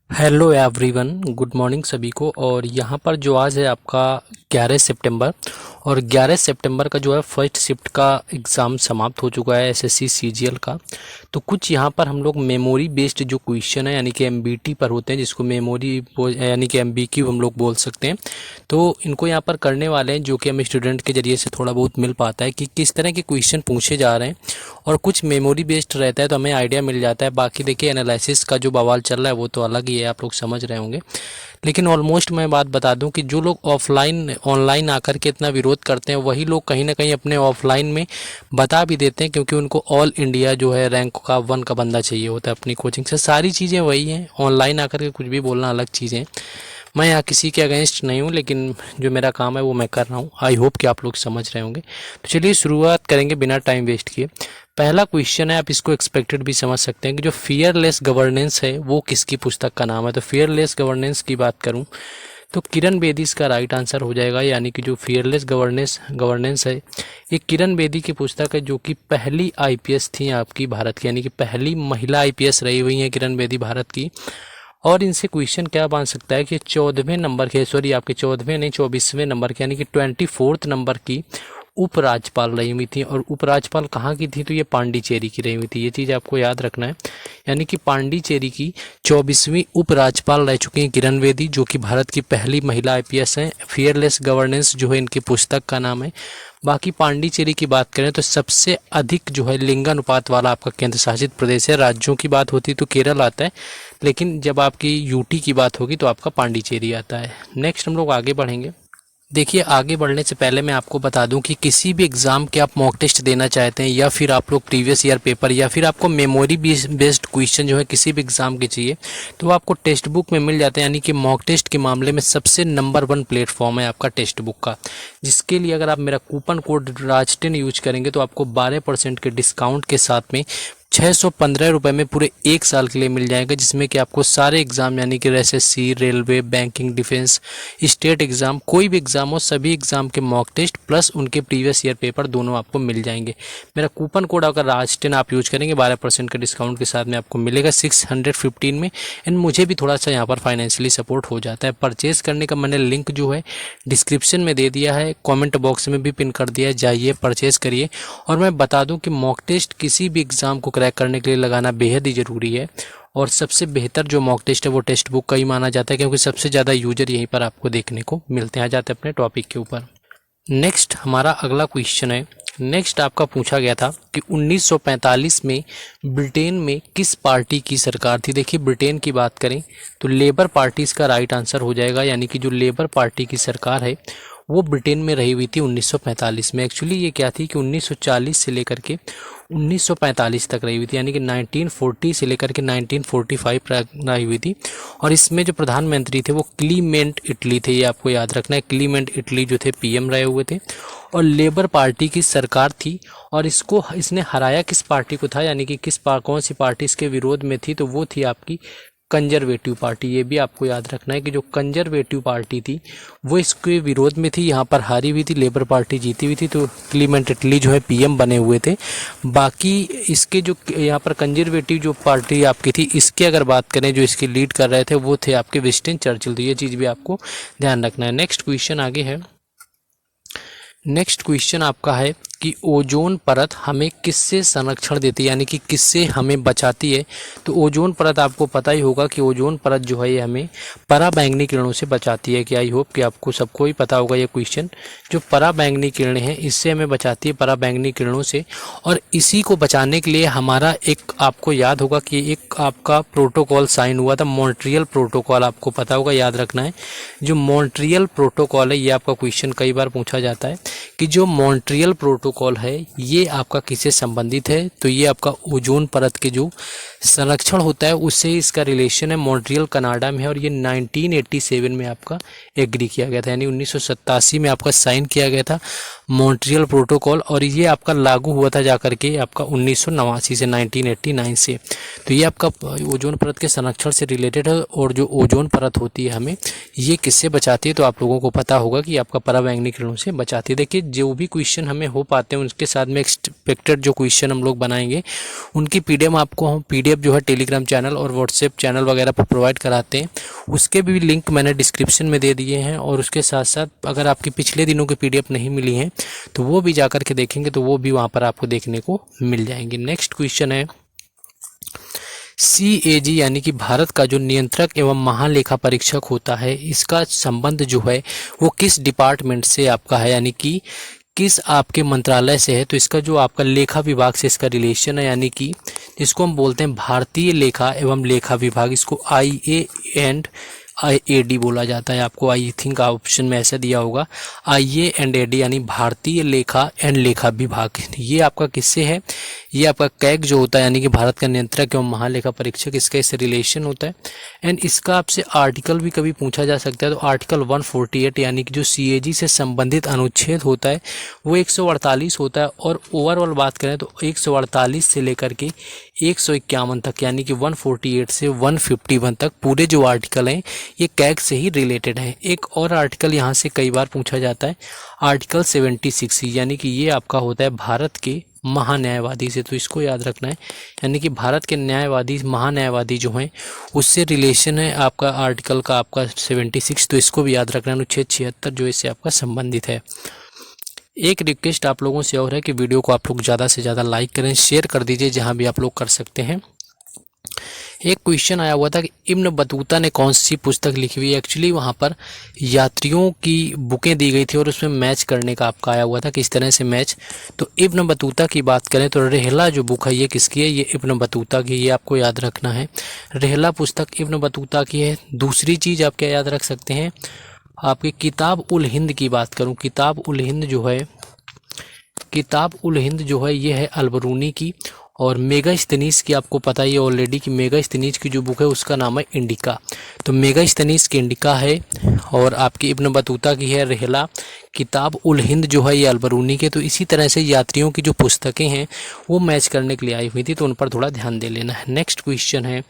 Hello everyone, good morning सभी को। और यहाँ पर जो आज है आपका 11 सितंबर, और 11 सितंबर का जो है फर्स्ट शिफ्ट का एग्ज़ाम समाप्त हो चुका है एसएससी सीजीएल का। तो कुछ यहाँ पर हम लोग मेमोरी बेस्ड जो क्वेश्चन है यानी कि एमबीटी पर होते हैं, जिसको मेमोरी यानी कि एमबीक्यू हम लोग बोल सकते हैं। तो इनको यहाँ पर करने वाले हैं, जो कि हमें स्टूडेंट के जरिए से थोड़ा बहुत मिल पाता है कि किस तरह के क्वेश्चन पूछे जा रहे हैं। और कुछ मेमोरी बेस्ड रहता है तो हमें आइडिया मिल जाता है। बाकी देखिए एनालिसिस का जो बवाल चल रहा है वो तो अलग ही है, आप लोग समझ रहे होंगे। लेकिन ऑलमोस्ट मैं बात बता दूं कि जो लोग ऑफलाइन ऑनलाइन आकर के इतना विरोध करते हैं, वही लोग कहीं ना कहीं अपने ऑफलाइन में बता भी देते हैं, क्योंकि उनको ऑल इंडिया जो है रैंक का 1 का बंदा चाहिए होता है अपनी कोचिंग से। सारी चीज़ें वही हैं, ऑनलाइन आकर के कुछ भी बोलना अलग चीज़ें। मैं यहाँ किसी के अगेंस्ट नहीं हूँ, लेकिन जो मेरा काम है वो मैं कर रहा हूँ। आई होप कि आप लोग समझ रहे होंगे। तो चलिए शुरुआत करेंगे बिना टाइम वेस्ट किए। पहला क्वेश्चन है, आप इसको एक्सपेक्टेड भी समझ सकते हैं कि जो फियरलेस गवर्नेंस है वो किसकी पुस्तक का नाम है। तो फियरलेस गवर्नेंस की बात करूं तो किरण बेदी इसका राइट आंसर हो जाएगा। यानी कि जो फियरलेस गवर्नेंस है ये किरण बेदी की पुस्तक है, जो कि पहली आईपीएस थी आपकी भारत की, यानी कि पहली महिला आईपीएस रही हुई है किरण बेदी भारत की। और इनसे क्वेश्चन क्या बन सकता है कि 14वें नंबर के, सॉरी आपके 14वें नहीं 24वें नंबर के, यानी कि 24th नंबर की उपराज्यपाल रही हुई थी। और उपराज्यपाल कहाँ की थी, तो ये पांडिचेरी की रही हुई थी। ये चीज़ आपको याद रखना है। यानी कि पांडिचेरी की 24वीं उपराज्यपाल रह चुकी हैं किरण बेदी, जो कि भारत की पहली महिला आईपीएस हैं। फियरलेस गवर्नेंस जो है इनकी पुस्तक का नाम है। बाकी पांडिचेरी की बात करें तो सबसे अधिक जो है लिंगानुपात वाला आपका केंद्र शासित प्रदेश है। राज्यों की बात होती तो केरल आता है, लेकिन जब आपकी यूटी की बात होगी तो आपका पांडिचेरी आता है। नेक्स्ट हम लोग आगे बढ़ेंगे। देखिए, आगे बढ़ने से पहले मैं आपको बता दूं कि किसी भी एग्ज़ाम के आप मॉक टेस्ट देना चाहते हैं, या फिर आप लोग प्रीवियस ईयर पेपर, या फिर आपको मेमोरी बेस्ड क्वेश्चन जो है किसी भी एग्ज़ाम के चाहिए, तो आपको टेक्स्ट बुक में मिल जाते हैं। यानी कि मॉक टेस्ट के मामले में सबसे नंबर 1 प्लेटफॉर्म है आपका टेक्स्ट बुक का, जिसके लिए अगर आप मेरा कूपन कोड राज10 यूज करेंगे तो आपको 12% के डिस्काउंट के साथ में 615 रुपये में पूरे 1 साल के लिए मिल जाएगा, जिसमें कि आपको सारे एग्ज़ाम यानी कि SSC, railway, banking, defence, state exam, कोई भी एग्ज़ाम हो, सभी एग्ज़ाम के मॉक टेस्ट प्लस उनके प्रीवियस ईयर पेपर दोनों आपको मिल जाएंगे। मेरा कूपन कोड अगर राज10 आप यूज करेंगे 12% का डिस्काउंट के साथ में आपको मिलेगा 615 में। एंड मुझे भी थोड़ा सा यहाँ पर फाइनेंशियली सपोर्ट हो जाता है। परचेज़ करने का मैंने लिंक जो है डिस्क्रिप्शन में दे दिया है, कॉमेंट बॉक्स में भी पिन कर दिया है, जाइए परचेज़ करिए। और मैं बता दूँ कि मॉक टेस्ट किसी भी एग्ज़ाम को क्रैक करने के लिए लगाना बेहद ही ज़रूरी है। और सबसे बेहतर जो मॉक टेस्ट है वो टेक्स्ट बुक का ही माना जाता है, क्योंकि सबसे ज़्यादा यूजर यहीं पर आपको देखने को मिलते हैं। आ जाते हैं अपने टॉपिक के ऊपर। नेक्स्ट हमारा अगला क्वेश्चन है। नेक्स्ट आपका पूछा गया था कि 1945 में ब्रिटेन में किस पार्टी की सरकार थी। देखिए, ब्रिटेन की बात करें तो लेबर पार्टी इसका राइट आंसर हो जाएगा। यानी कि जो लेबर पार्टी की सरकार है वो ब्रिटेन में रही हुई थी 1945 में। एक्चुअली ये क्या थी कि 1940 से लेकर के 1945 तक रही हुई थी, यानी कि 1940 से लेकर के 1945 रही हुई थी। और इसमें जो प्रधानमंत्री थे वो क्लीमेंट इटली थे, ये आपको याद रखना है। क्लीमेंट इटली जो थे पीएम रहे हुए थे, और लेबर पार्टी की सरकार थी। और इसने हराया किस पार्टी को था, यानी कि कौन सी पार्टी इसके विरोध में थी, तो वो थी आपकी कंजर्वेटिव पार्टी। ये भी आपको याद रखना है कि जो कंजर्वेटिव पार्टी थी वो इसके विरोध में थी, यहाँ पर हारी हुई थी, लेबर पार्टी जीती हुई थी। तो क्लीमेंट इटली जो है पीएम बने हुए थे। बाकी इसके जो यहाँ पर कंजर्वेटिव जो पार्टी आपकी थी, इसके अगर बात करें जो इसकी लीड कर रहे थे वो थे आपके विंस्टन चर्चिल। तो ये चीज़ भी आपको ध्यान रखना है। नेक्स्ट क्वेश्चन आगे है। नेक्स्ट क्वेश्चन आपका है कि ओजोन परत हमें किससे संरक्षण देती है, यानी कि किससे हमें बचाती है। तो ओजोन परत आपको पता ही होगा कि ओजोन परत जो है ये हमें पराबैंगनी किरणों से बचाती है। कि आई होप कि आपको सबको ही पता होगा ये क्वेश्चन। जो पराबैंगनी किरणें हैं इससे हमें बचाती है, पराबैंगनी किरणों से। और इसी को बचाने के लिए हमारा एक, आपको याद होगा कि एक आपका प्रोटोकॉल साइन हुआ था, मॉन्ट्रियल प्रोटोकॉल। आपको पता होगा, याद रखना है। जो मॉन्ट्रियल प्रोटोकॉल है ये आपका क्वेश्चन कई बार पूछा जाता है कि जो मॉन्ट्रियल प्रोटोकॉल है ये आपका किससे संबंधित है। तो ये आपका ओजोन परत के जो संरक्षण होता है उससे इसका रिलेशन है। मॉन्ट्रियल कनाडा में है, और ये 1987 में आपका एग्री किया गया था, यानी 1987 में आपका साइन किया गया था मॉन्ट्रियल प्रोटोकॉल। और ये आपका लागू हुआ था जाकर के आपका 1989 से, 1989 से। तो ये आपका ओजोन परत के संरक्षण से रिलेटेड है। और जो ओजोन परत होती है हमें ये किससे बचाती है, तो आप लोगों को पता होगा कि आपका पराबैंगनी किरणों से बचाती है। देखिए, जो भी क्वेश्चन हमें हो आते हैं उनके साथ में एक्सपेक्टेड जो क्वेश्चन हम लोग बनाएंगे उनकी पीडीएफ आपको हम पीडीएफ जो है टेलीग्राम चैनल और व्हाट्सएप चैनल वगैरह पर प्रोवाइड कराते हैं। उसके भी लिंक मैंने डिस्क्रिप्शन में दे दिए हैं। और उसके साथ साथ अगर आपकी पिछले दिनों की पीडीएफ नहीं मिली है तो वो भी जाकर के देखेंगे तो वो भी वहाँ पर आपको देखने को मिल जाएंगे। नेक्स्ट क्वेश्चन है CAG यानी कि भारत का जो नियंत्रक एवं महालेखा परीक्षक होता है, इसका संबंध जो है वो किस डिपार्टमेंट से आपका है, यानी कि किस आपके मंत्रालय से है। तो इसका जो आपका लेखा विभाग से इसका रिलेशन है, यानी कि जिसको हम बोलते हैं भारतीय लेखा एवं लेखा विभाग, इसको IA एंड AD बोला जाता है। आपको आई थिंक ऑप्शन में ऐसा दिया होगा IA एंड AD यानी भारतीय लेखा एंड लेखा विभाग। ये आपका किससे है, ये आपका कैग जो होता है यानी कि भारत का नियंत्रक एवं महालेखा परीक्षक, इसका इससे रिलेशन होता है। एंड इसका आपसे आर्टिकल भी कभी पूछा जा सकता है। तो आर्टिकल 148 यानी कि जो CAG से संबंधित अनुच्छेद होता है वो 148 होता है। और ओवरऑल बात करें तो 148 से लेकर के 151 तक यानी कि 148 से 151 तक पूरे जो आर्टिकल हैं ये कैग से ही रिलेटेड है। एक और आर्टिकल यहाँ से कई बार पूछा जाता है, आर्टिकल 76 यानी कि ये आपका होता है भारत के महान्यायवादी से। तो इसको याद रखना है, यानी कि भारत के न्यायवादी महान्यायवादी जो हैं उससे रिलेशन है आपका आर्टिकल का आपका 76। तो इसको भी याद रखना है। अनुच्छेद 76 जो इससे आपका संबंधित है। एक रिक्वेस्ट आप लोगों से और है कि वीडियो को आप लोग ज़्यादा से ज़्यादा लाइक करें, शेयर कर दीजिए जहाँ भी आप लोग कर सकते हैं। एक क्वेश्चन आया हुआ था कि इब्न बतूता ने कौन सी पुस्तक लिखी हुई है। एक्चुअली वहाँ पर यात्रियों की बुकें दी गई थी और उसमें मैच करने का आपका आया हुआ था किस तरह से मैच। तो इब्न बतूता की बात करें तो रेहला जो बुक है ये किसकी है, ये इब्न बतूता की, ये आपको याद रखना है। रेहला पुस्तक इब्न बतूता की है। दूसरी चीज़ आप क्या याद रख सकते हैं, आपकी किताब उल हिंद की बात करूँ, किताब उल हिंद जो है ये है अलबरूनी की। और मेगास्थनीज की आपको पता ही है ऑलरेडी कि मेगास्थनीज की जो बुक है उसका नाम है इंडिका। तो मेगास्थनीज की इंडिका है और आपकी इब्न बतूता की है रेहला। किताब उल हिंद जो है ये अलबरूनी के। तो इसी तरह से यात्रियों की जो पुस्तकें हैं वो मैच करने के लिए आई हुई थी, तो उन पर थोड़ा ध्यान दे लेना है। नेक्स्ट क्वेश्चन है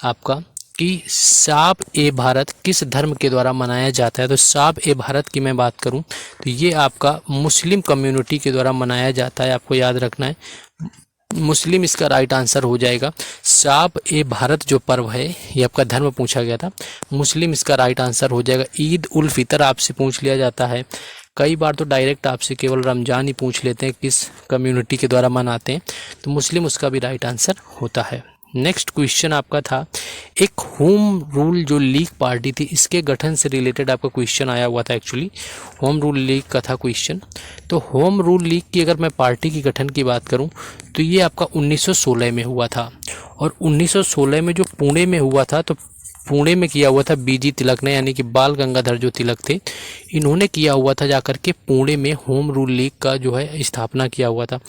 आपका कि साब ए भारत किस धर्म के द्वारा मनाया जाता है। तो साब ए भारत की मैं बात करूं तो ये आपका मुस्लिम कम्युनिटी के द्वारा मनाया जाता है। आपको याद रखना है मुस्लिम इसका राइट आंसर हो जाएगा। साब ए भारत जो पर्व है ये आपका धर्म पूछा गया था, मुस्लिम इसका राइट आंसर हो जाएगा। ईद उल फितर आपसे पूछ लिया जाता है, कई बार तो डायरेक्ट आपसे केवल रमज़ान ही पूछ लेते हैं किस कम्युनिटी के द्वारा मनाते हैं, तो मुस्लिम उसका भी राइट आंसर होता है। नेक्स्ट क्वेश्चन आपका था एक होम रूल जो लीग पार्टी थी इसके गठन से रिलेटेड आपका क्वेश्चन आया हुआ था। एक्चुअली होम रूल लीग का था क्वेश्चन। तो होम रूल लीग की अगर मैं पार्टी की गठन की बात करूं तो ये आपका 1916 में हुआ था। और 1916 में जो पुणे में हुआ था, तो पुणे में किया हुआ था BG तिलक ने, यानी कि बाल गंगाधर जो तिलक थे इन्होंने किया हुआ था जाकर के पुणे में होम रूल लीग का जो है स्थापना किया हुआ था।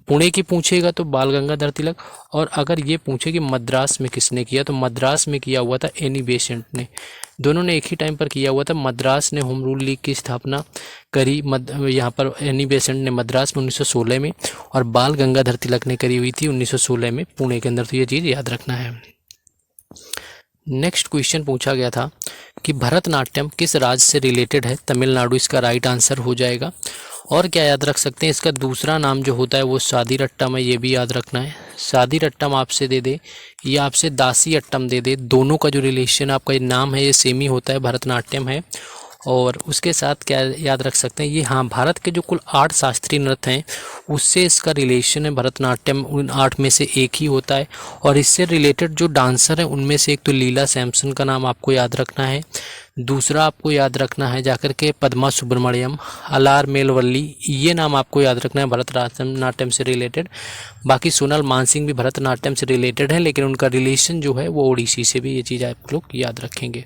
पुणे की पूछेगा तो बाल गंगाधर तिलक, और अगर ये पूछे कि मद्रास में किसने किया तो मद्रास में किया हुआ था एनी बेसेंट ने। दोनों ने एक ही टाइम पर किया हुआ था। मद्रास ने होम रूल लीग की स्थापना करी यहाँ पर एनी बेसेंट ने मद्रास में 1916 में, और बाल गंगाधर तिलक ने करी हुई थी 1916 में पुणे के अंदर। तो ये चीज़ याद रखना है। नेक्स्ट क्वेश्चन पूछा गया था कि भरतनाट्यम किस राज्य से रिलेटेड है। तमिलनाडु इसका राइट आंसर हो जाएगा। और क्या याद रख सकते हैं, इसका दूसरा नाम जो होता है वो सादी रट्टम है, ये भी याद रखना है। सादी रट्टम आपसे दे दे या आपसे दासी अट्टम दे दे, दोनों का जो रिलेशन आपका ये नाम है ये सेम ही होता है, भरतनाट्यम है। और उसके साथ क्या याद रख सकते हैं, ये हाँ भारत के जो कुल 8 शास्त्रीय नृत्य हैं उससे इसका रिलेशन है। भरतनाट्यम उन 8 में से एक ही होता है। और इससे रिलेटेड जो डांसर है उनमें से एक तो लीला सैमसन का नाम आपको याद रखना है। दूसरा आपको याद रखना है जाकर के पद्मा सुब्रमण्यम, अलार मेलवल्ली, ये नाम आपको याद रखना है भरतनाट्यम से रिलेटेड। बाकी सोनल मानसिंह भी भरतनाट्यम से रिलेटेड है, लेकिन उनका रिलेशन जो है वो ओडिसी से भी, ये चीज़ आप लोग याद रखेंगे।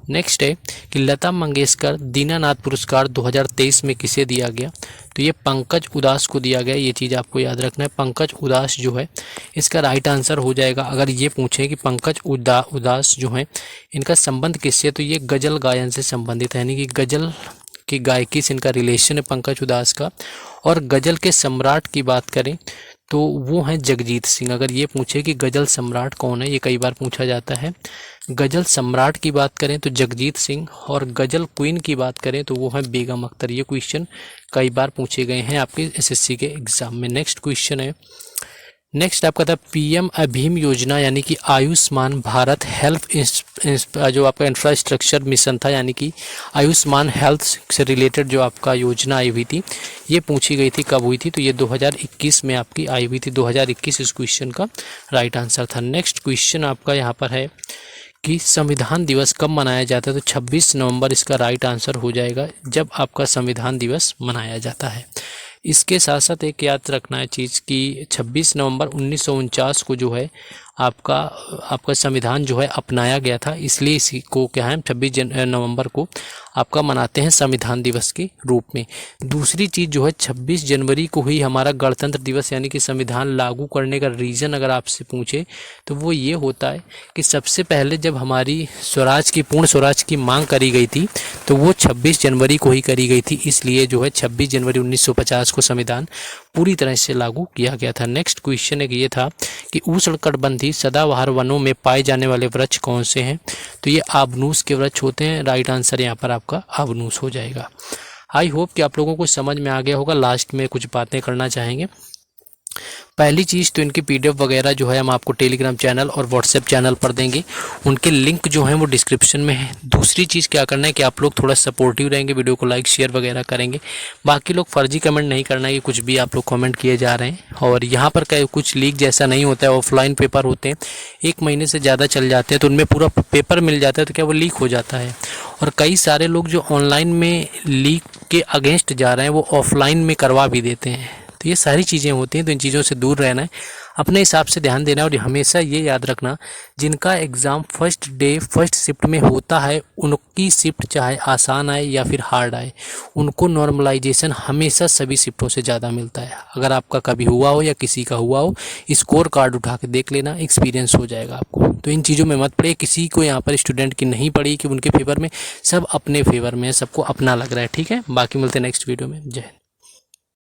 नेक्स्ट है कि लता मंगेशकर दीनानाथ पुरस्कार 2023 में किसे दिया गया। तो ये पंकज उदास को दिया गया, ये चीज़ आपको याद रखना है। पंकज उदास जो है इसका राइट आंसर हो जाएगा। अगर ये पूछे कि पंकज उदास जो है इनका संबंध किससे, तो ये गज़ल गायन से संबंधित है, यानी कि गज़ल की गायकी से इनका रिलेशन है पंकज उदास का। और गज़ल के सम्राट की बात करें तो वो हैं जगजीत सिंह। अगर ये पूछे कि गज़ल सम्राट कौन है, ये कई बार पूछा जाता है। गज़ल सम्राट की बात करें तो जगजीत सिंह, और गज़ल क्वीन की बात करें तो वो है बेगम अख्तर। ये क्वेश्चन कई बार पूछे गए हैं आपके एसएससी के एग्ज़ाम में। नेक्स्ट क्वेश्चन है, नेक्स्ट आपका था पीएम अभीम योजना यानी कि आयुष्मान भारत हेल्थ जो आपका इंफ्रास्ट्रक्चर मिशन था, यानी कि आयुष्मान हेल्थ से रिलेटेड जो आपका योजना आई हुई थी, ये पूछी गई थी, कब हुई थी? तो ये 2021 में आपकी आई हुई थी। 2021 इस क्वेश्चन का राइट आंसर था। नेक्स्ट क्वेश्चन आपका यहाँ पर है कि संविधान दिवस कब मनाया जाता है? तो 26 नवंबर इसका राइट आंसर हो जाएगा, जब आपका संविधान दिवस मनाया जाता है। इसके साथ साथ एक याद रखना है चीज़ कि 26 नवंबर 1949 को जो है आपका संविधान जो है अपनाया गया था, इसलिए इसी को क्या है 26 नवंबर को आपका मनाते हैं संविधान दिवस के रूप में। दूसरी चीज़ जो है 26 जनवरी को ही हमारा गणतंत्र दिवस यानी कि संविधान लागू करने का रीज़न अगर आपसे पूछे तो वो ये होता है कि सबसे पहले जब हमारी पूर्ण स्वराज की मांग करी गई थी तो वो 26 जनवरी को ही करी गई थी, इसलिए जो है 26 जनवरी 1950 को संविधान पूरी तरह से लागू किया गया था। नेक्स्ट क्वेश्चन एक ये था कि उष्णकटिबंधीय सदाबहार वनों में पाए जाने वाले वृक्ष कौन से हैं? तो ये आबनूस के वृक्ष होते हैं। राइट आंसर यहाँ पर आपका आबनूस हो जाएगा। आई होप कि आप लोगों को समझ में आ गया होगा। लास्ट में कुछ बातें करना चाहेंगे। पहली चीज़ तो इनकी पीडीएफ वगैरह जो है हम आपको टेलीग्राम चैनल और व्हाट्सएप चैनल पर देंगे, उनके लिंक जो हैं वो डिस्क्रिप्शन में है। दूसरी चीज़ क्या करना है कि आप लोग थोड़ा सपोर्टिव रहेंगे, वीडियो को लाइक शेयर वगैरह करेंगे। बाकी लोग फर्जी कमेंट नहीं करना है कि कुछ भी आप लोग कमेंट किए जा रहे हैं, और यहाँ पर कुछ लीक जैसा नहीं होता है। ऑफलाइन पेपर होते हैं, 1 महीने से ज़्यादा चल जाते हैं, तो उनमें पूरा पेपर मिल जाता है, तो क्या वो लीक हो जाता है। और कई सारे लोग जो ऑनलाइन में लीक के अगेंस्ट जा रहे हैं वो ऑफलाइन में करवा भी देते हैं। तो ये सारी चीज़ें होती हैं, तो इन चीज़ों से दूर रहना है, अपने हिसाब से ध्यान देना है। और हमेशा ये याद रखना, जिनका एग्ज़ाम फर्स्ट शिफ्ट में होता है, उनकी शिफ्ट चाहे आसान आए या फिर हार्ड आए, उनको नॉर्मलाइजेशन हमेशा सभी शिफ्टों से ज़्यादा मिलता है। अगर आपका कभी हुआ हो या किसी का हुआ हो, स्कोर कार्ड उठा के देख लेना, एक्सपीरियंस हो जाएगा आपको। तो इन चीज़ों में मत पड़े, किसी को यहाँ पर स्टूडेंट की नहीं पड़ी कि उनके फेवर में, सब अपने फेवर में है, सबको अपना लग रहा है। ठीक है, बाकी मिलते हैं नेक्स्ट वीडियो में। जय हिंद।